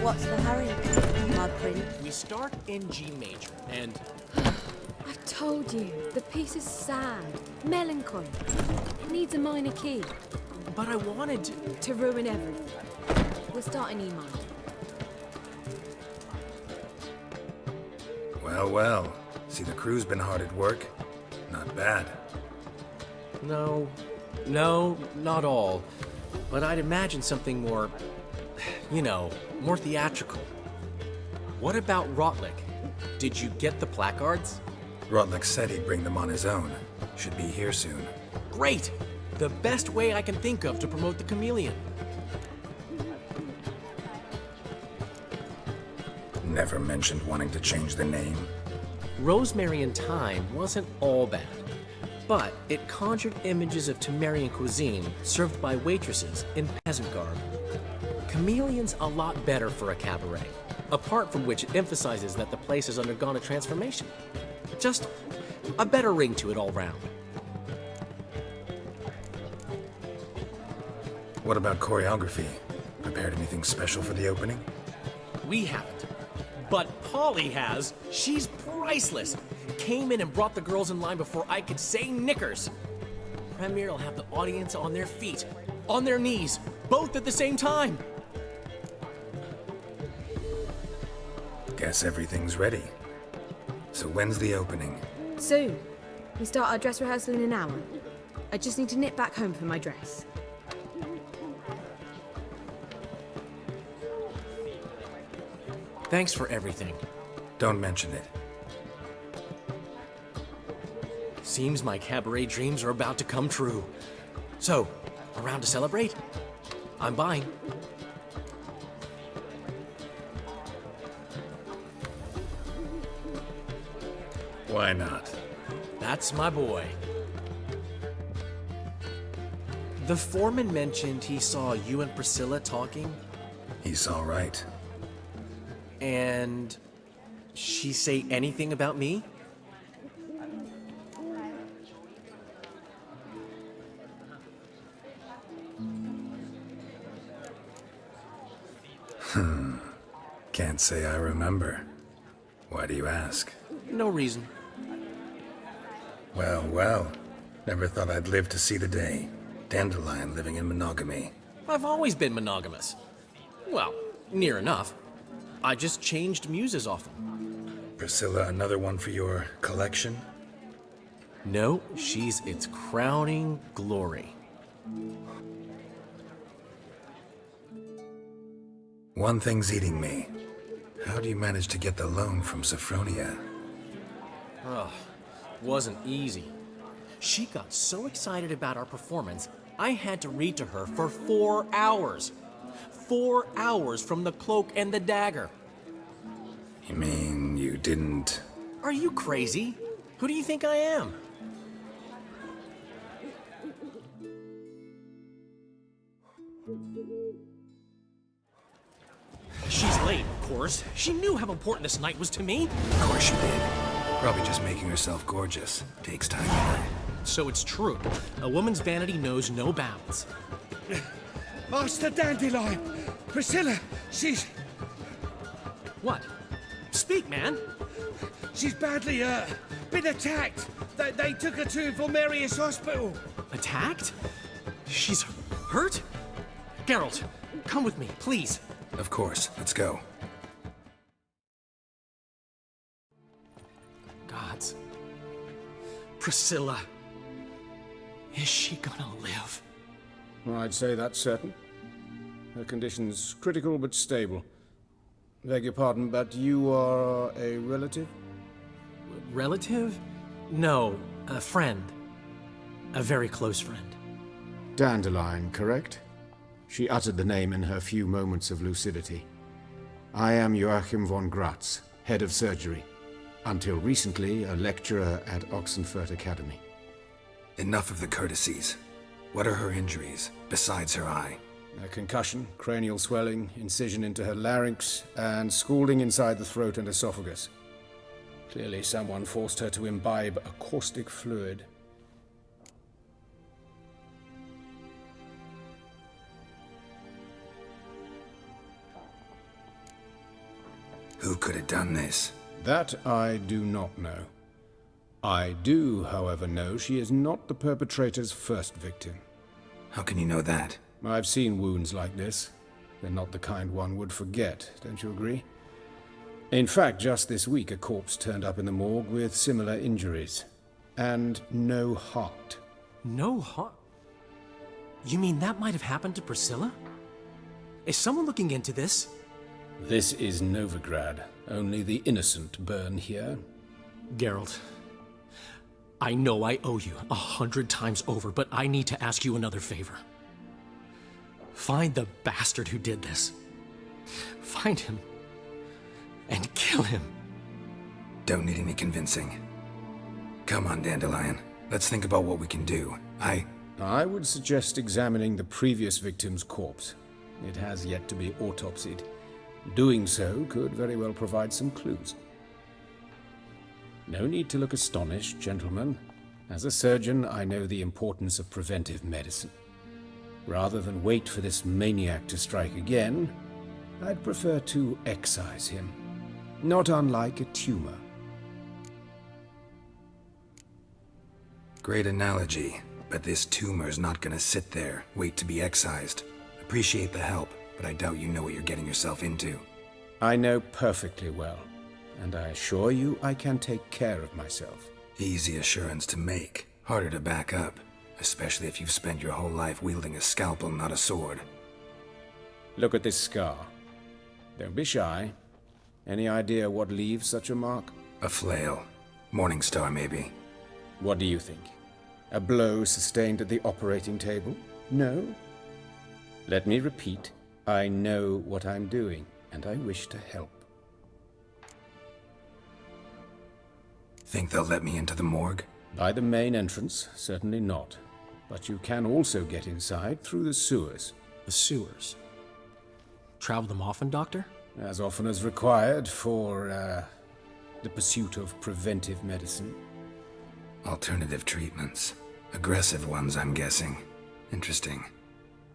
What's the hurry, my prince? We start in G major, and... I've told you, the piece is sad, melancholy. It needs a minor key. But I wanted to... To ruin everything. We'll start in E minor. Well, well. See, the crew's been hard at work. Not bad. No, not all. But I'd imagine something more, you know, more theatrical. What about Rotlick? Did you get the placards? Rotlick said he'd bring them on his own. Should be here soon. Great! The best way I can think of to promote the chameleon. Never mentioned wanting to change the name. Rosemary and Thyme wasn't all bad, but it conjured images of Temerian cuisine served by waitresses in peasant garb. Chameleon's a lot better for a cabaret, apart from which it emphasizes that the place has undergone a transformation. Just a better ring to it all round. What about choreography? Prepared anything special for the opening? We haven't. But Polly has. She's priceless. Came in and brought the girls in line before I could say knickers. Premiere will have the audience on their feet, on their knees, both at the same time. Guess everything's ready. So when's the opening? Soon. We start our dress rehearsal in an hour. I just need to nip back home for my dress. Thanks for everything. Don't mention it. Seems my cabaret dreams are about to come true. So, around to celebrate? I'm buying. Why not? That's my boy. The foreman mentioned he saw you and Priscilla talking. He's all right. And she say anything about me? Can't say I remember. Why do you ask? No reason. Well, well. Never thought I'd live to see the day. Dandelion living in monogamy. I've always been monogamous. Well, near enough. I just changed muses often. Priscilla, another one for your collection? No, she's its crowning glory. One thing's eating me. How do you manage to get the loan from Sophronia? Ugh, wasn't easy. She got so excited about our performance, I had to read to her for 4 hours. 4 hours from the Cloak and the Dagger. You mean you didn't... Are you crazy? Who do you think I am? She's late, of course. She knew how important this night was to me. Of course she did. Probably just making herself gorgeous. Takes time, you know. So it's true. A woman's vanity knows no bounds. Master Dandelion! Priscilla, she's... What? Speak, man. She's badly, been attacked. They took her to Vulmerius Hospital. Attacked? She's hurt? Geralt, come with me, please. Of course. Let's go. Gods. Priscilla. Is she gonna live? I'd say that's certain. Her condition's critical but stable. Beg your pardon, but you are a relative? Relative? No, a friend. A very close friend. Dandelion, correct? She uttered the name in her few moments of lucidity. I am Joachim von Gratz, head of surgery. Until recently, a lecturer at Oxenfurt Academy. Enough of the courtesies. What are her injuries, besides her eye? A concussion, cranial swelling, incision into her larynx, and scalding inside the throat and esophagus. Clearly someone forced her to imbibe a caustic fluid. could have done this? That I do not know. I do, however, know she is not the perpetrator's first victim. How can you know that? I've seen wounds like this. They're not the kind one would forget, don't you agree? In fact, just this week a corpse turned up in the morgue with similar injuries. And no heart. No heart? You mean that might have happened to Priscilla? Is someone looking into this? This is Novigrad. Only the innocent burn here. Geralt, I know I owe you 100 times over, but I need to ask you another favor. Find the bastard who did this. Find him and kill him. Don't need any convincing. Come on, Dandelion. Let's think about what we can do. I would suggest examining the previous victim's corpse. It has yet to be autopsied. Doing so could very well provide some clues. No need to look astonished, gentlemen. As a surgeon, I know the importance of preventive medicine. Rather than wait for this maniac to strike again, I'd prefer to excise him. Not unlike a tumor. Great analogy, but this tumor's not gonna sit there, wait to be excised. Appreciate the help, but I doubt you know what you're getting yourself into. I know perfectly well, and I assure you I can take care of myself. Easy assurance to make, harder to back up, especially if you've spent your whole life wielding a scalpel, not a sword. Look at this scar. Don't be shy. Any idea what leaves such a mark? A flail. Morningstar, maybe. What do you think? A blow sustained at the operating table? No? Let me repeat. I know what I'm doing, and I wish to help. Think they'll let me into the morgue? By the main entrance, certainly not. But you can also get inside through the sewers. The sewers? Travel them often, Doctor? As often as required for, the pursuit of preventive medicine. Alternative treatments. Aggressive ones, I'm guessing. Interesting.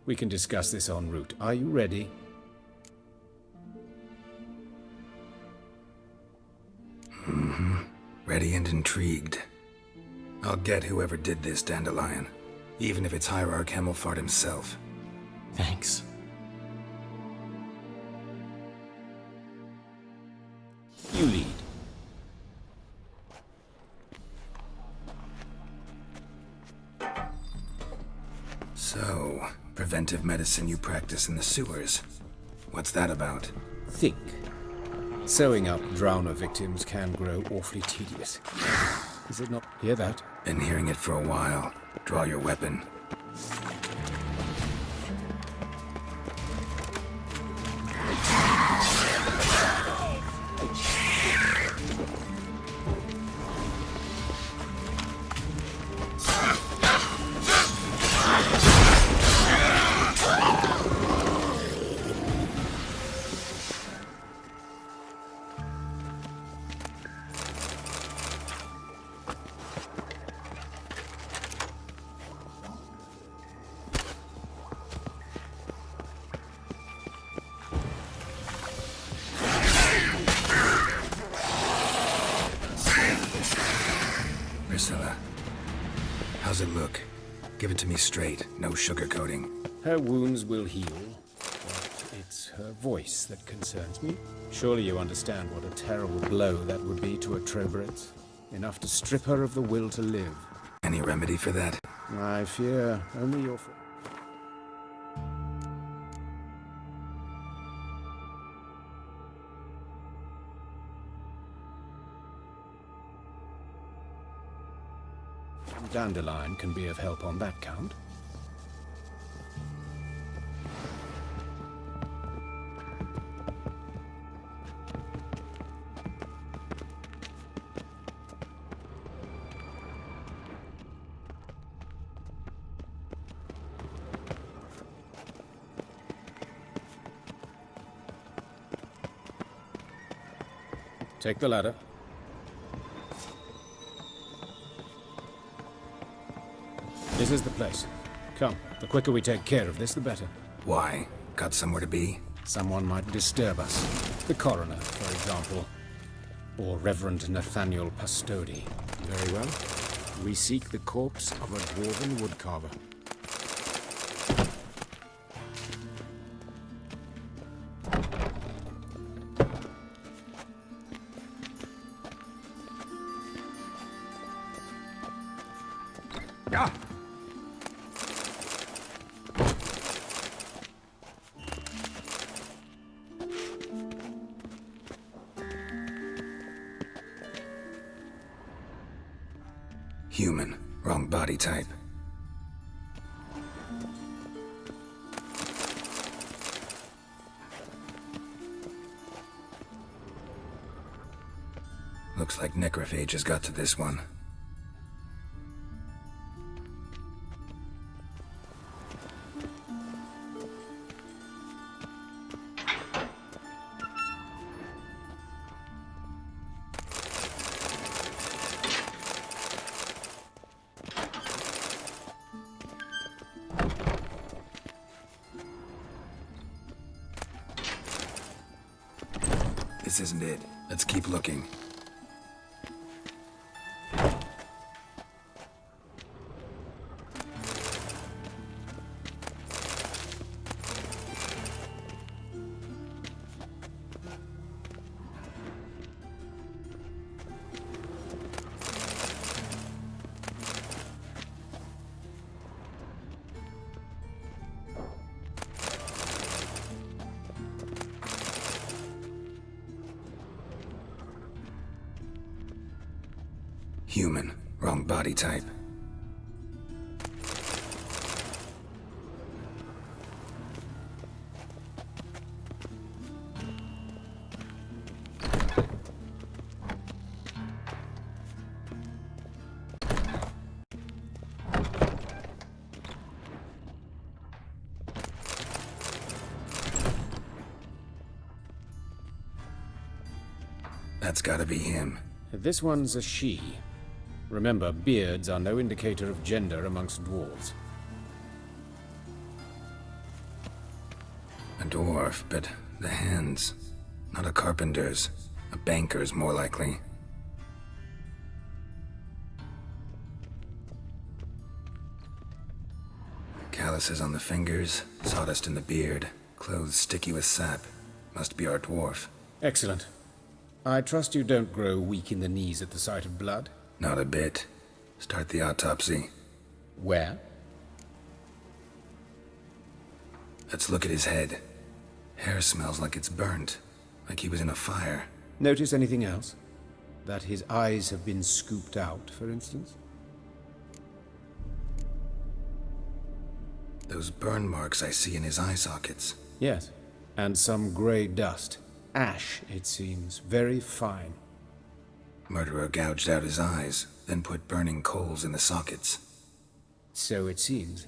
We can discuss this en route. Are you ready? Ready and intrigued. I'll get whoever did this, Dandelion. Even if it's Hierarch Hemmelfart himself. Thanks. You lead. So, preventive medicine you practice in the sewers. What's that about? Think. Sewing up drowner victims can grow awfully tedious. Is it not? Hear that? Been hearing it for a while. Draw your weapon. Priscilla, how's it look? Give it to me straight, no sugarcoating. Her wounds will heal, but it's her voice that concerns me. Surely you understand what a terrible blow that would be to a Troberet. Enough to strip her of the will to live. Any remedy for that? I fear only your... Dandelion can be of help on that count. Take the ladder. This is the place. Come, the quicker we take care of this, the better. Why? Got somewhere to be? Someone might disturb us. The coroner, for example. Or Reverend Nathaniel Pastodi. Very well. We seek the corpse of a dwarven woodcarver. Ah! Human. Wrong body type. Looks like necrophages got to this one. This isn't it. Let's keep looking. Human. Wrong body type. That's gotta be him. This one's a she. Remember, beards are no indicator of gender amongst dwarves. A dwarf, but the hands. Not a carpenter's. A banker's, more likely. Calluses on the fingers, sawdust in the beard, clothes sticky with sap. Must be our dwarf. Excellent. I trust you don't grow weak in the knees at the sight of blood? Not a bit. Start the autopsy. Where? Let's look at his head. Hair smells like it's burnt. Like he was in a fire. Notice anything else? That his eyes have been scooped out, for instance? Those burn marks I see in his eye sockets. Yes. And some grey dust. Ash, it seems. Very fine. Murderer gouged out his eyes, then put burning coals in the sockets. So it seems.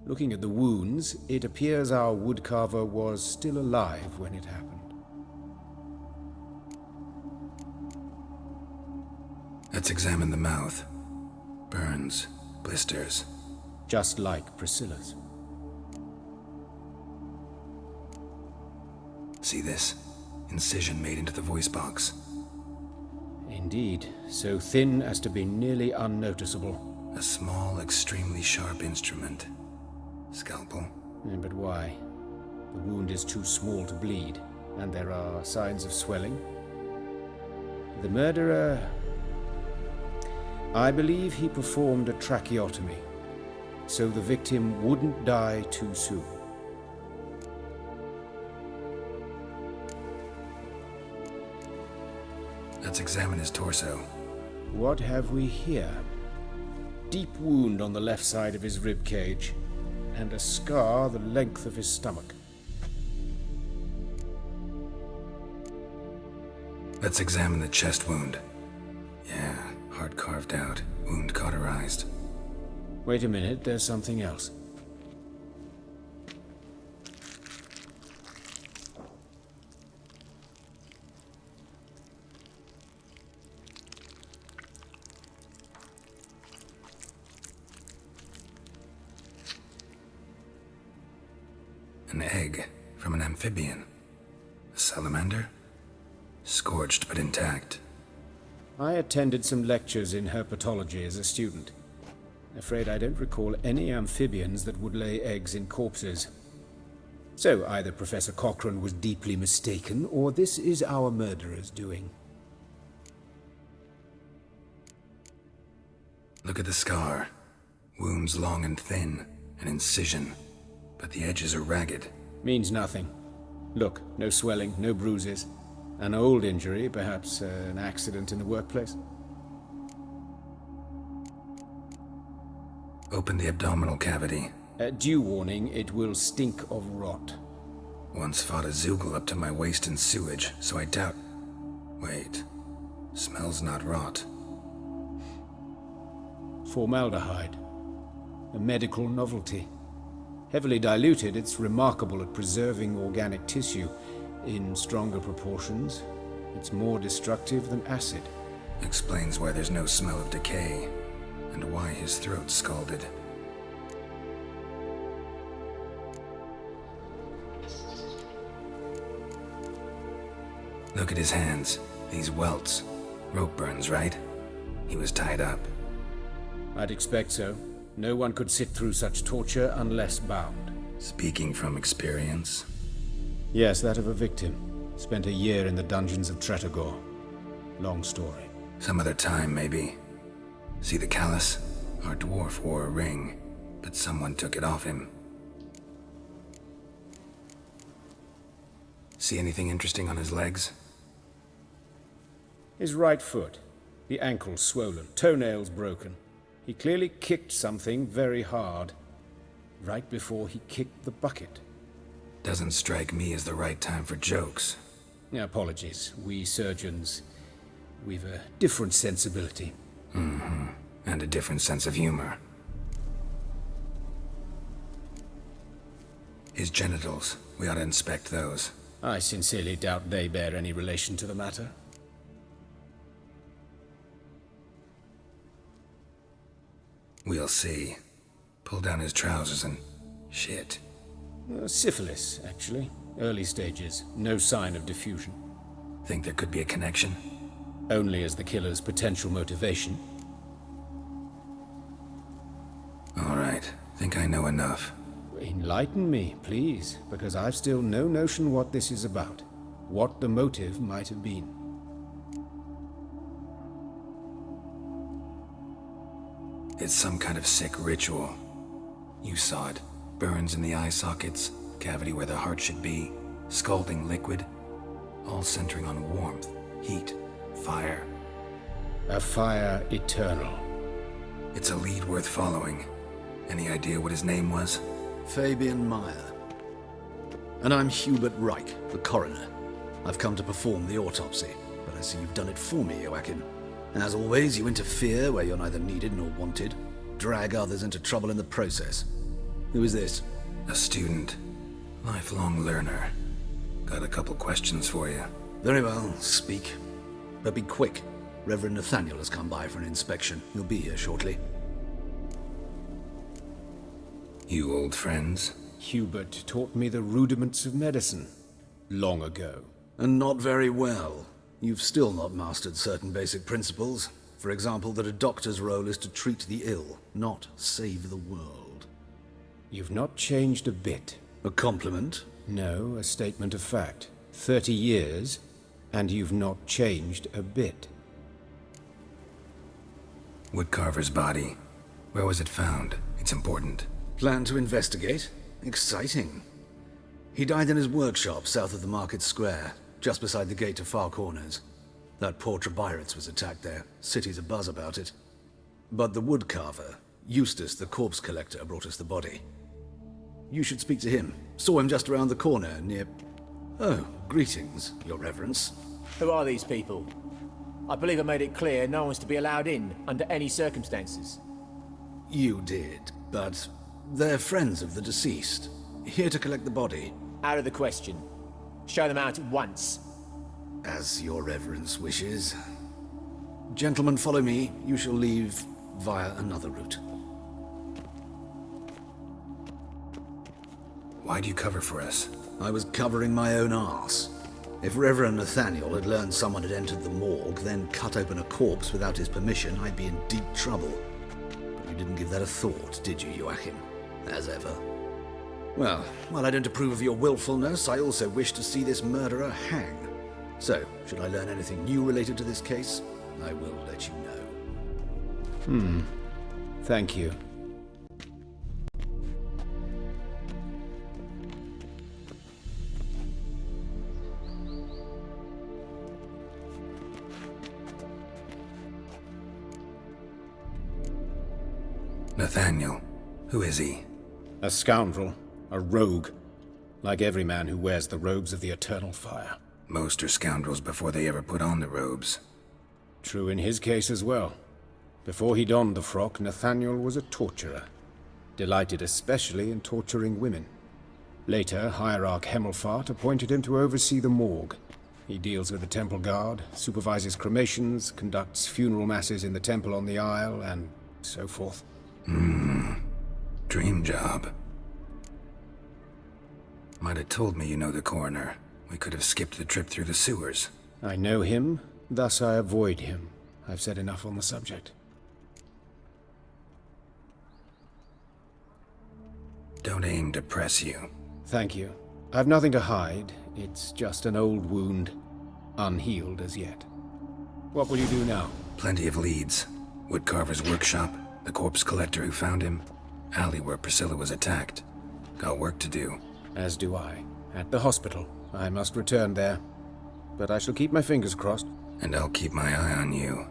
Looking at the wounds, it appears our woodcarver was still alive when it happened. Let's examine the mouth. Burns, blisters. Just like Priscilla's. See this? Incision made into the voice box. Indeed, so thin as to be nearly unnoticeable. A small, extremely sharp instrument. Scalpel. But why? The wound is too small to bleed, and there are signs of swelling. The murderer... I believe he performed a tracheotomy, so the victim wouldn't die too soon. Let's examine his torso. What have we here? Deep wound on the left side of his rib cage, and a scar the length of his stomach. Let's examine the chest wound. Yeah, heart carved out, wound cauterized. Wait a minute, there's something else. An egg from an amphibian. A salamander? Scorched but intact. I attended some lectures in herpetology as a student. Afraid I don't recall any amphibians that would lay eggs in corpses. So either Professor Cochrane was deeply mistaken, or this is our murderer's doing. Look at the scar. Wounds long and thin, an incision. But the edges are ragged. Means nothing. Look, no swelling, no bruises. An old injury, perhaps an accident in the workplace. Open the abdominal cavity. Due warning, it will stink of rot. Once fought a Zoogle up to my waist in sewage, so I doubt... Wait. Smells not rot. Formaldehyde. A medical novelty. Heavily diluted, it's remarkable at preserving organic tissue. In stronger proportions, it's more destructive than acid. Explains why there's no smell of decay, and why his throat's scalded. Look at his hands. These welts. Rope burns, right? He was tied up. I'd expect so. No one could sit through such torture unless bound. Speaking from experience? Yes, that of a victim. Spent a year in the dungeons of Tretogor. Long story. Some other time, maybe. See the callus? Our dwarf wore a ring, but someone took it off him. See anything interesting on his legs? His right foot. The ankle swollen, toenails broken. He clearly kicked something very hard. Right before he kicked the bucket. Doesn't strike me as the right time for jokes. Apologies. We surgeons, we've a different sensibility. Mm-hmm. And a different sense of humor. His genitals. We ought to inspect those. I sincerely doubt they bear any relation to the matter. We'll see. Pull down his trousers and... shit. Syphilis, actually. Early stages. No sign of diffusion. Think there could be a connection? Only as the killer's potential motivation. All right. Think I know enough. Enlighten me, please, because I've still no notion what this is about. What the motive might have been. It's some kind of sick ritual. You saw it. Burns in the eye sockets, cavity where the heart should be, scalding liquid, all centering on warmth, heat, fire. A fire eternal. It's a lead worth following. Any idea what his name was? Fabian Meyer. And I'm Hubert Reich, the coroner. I've come to perform the autopsy, but I see you've done it for me, Joachim. As always, you interfere where you're neither needed nor wanted, drag others into trouble in the process. Who is this? A student. Lifelong learner. Got a couple questions for you. Very well, speak. But be quick. Reverend Nathaniel has come by for an inspection. He'll be here shortly. You old friends? Hubert taught me the rudiments of medicine. Long ago. And not very well. You've still not mastered certain basic principles. For example, that a doctor's role is to treat the ill, not save the world. You've not changed a bit. A compliment? No, a statement of fact. 30 years, and you've not changed a bit. Woodcarver's body. Where was it found? It's important. Plan to investigate? Exciting. He died in his workshop south of the market square, just beside the gate to Far Corners. That poor Trebiretz was attacked there. City's abuzz about it. But the woodcarver, Eustace the corpse collector, brought us the body. You should speak to him. Saw him just around the corner near... Oh, greetings, Your Reverence. Who are these people? I believe I made it clear no one's to be allowed in under any circumstances. You did, but they're friends of the deceased. Here to collect the body. Out of the question. Show them out at once. As Your Reverence wishes. Gentlemen, follow me. You shall leave via another route. Why do you cover for us? I was covering my own arse. If Reverend Nathaniel had learned someone had entered the morgue, then cut open a corpse without his permission, I'd be in deep trouble. But you didn't give that a thought, did you, Joachim? As ever. Well, while I don't approve of your willfulness, I also wish to see this murderer hang. So, should I learn anything new related to this case, I will let you know. Thank you. Nathaniel, who is he? A scoundrel, a rogue, like every man who wears the robes of the eternal fire. Most are scoundrels before they ever put on the robes. True in his case as well. Before he donned the frock, Nathaniel was a torturer, delighted especially in torturing women. Later, Hierarch Hemmelfart appointed him to oversee the morgue. He deals with the temple guard, supervises cremations, conducts funeral masses in the temple on the Isle, and so forth. Dream job. Might have told me you know the coroner. We could have skipped the trip through the sewers. I know him, thus I avoid him. I've said enough on the subject. Don't aim to press you. Thank you. I've nothing to hide. It's just an old wound, unhealed as yet. What will you do now? Plenty of leads. Woodcarver's workshop, the corpse collector who found him, alley where Priscilla was attacked. Got work to do. As do I. At the hospital. I must return there. But I shall keep my fingers crossed. And I'll keep my eye on you.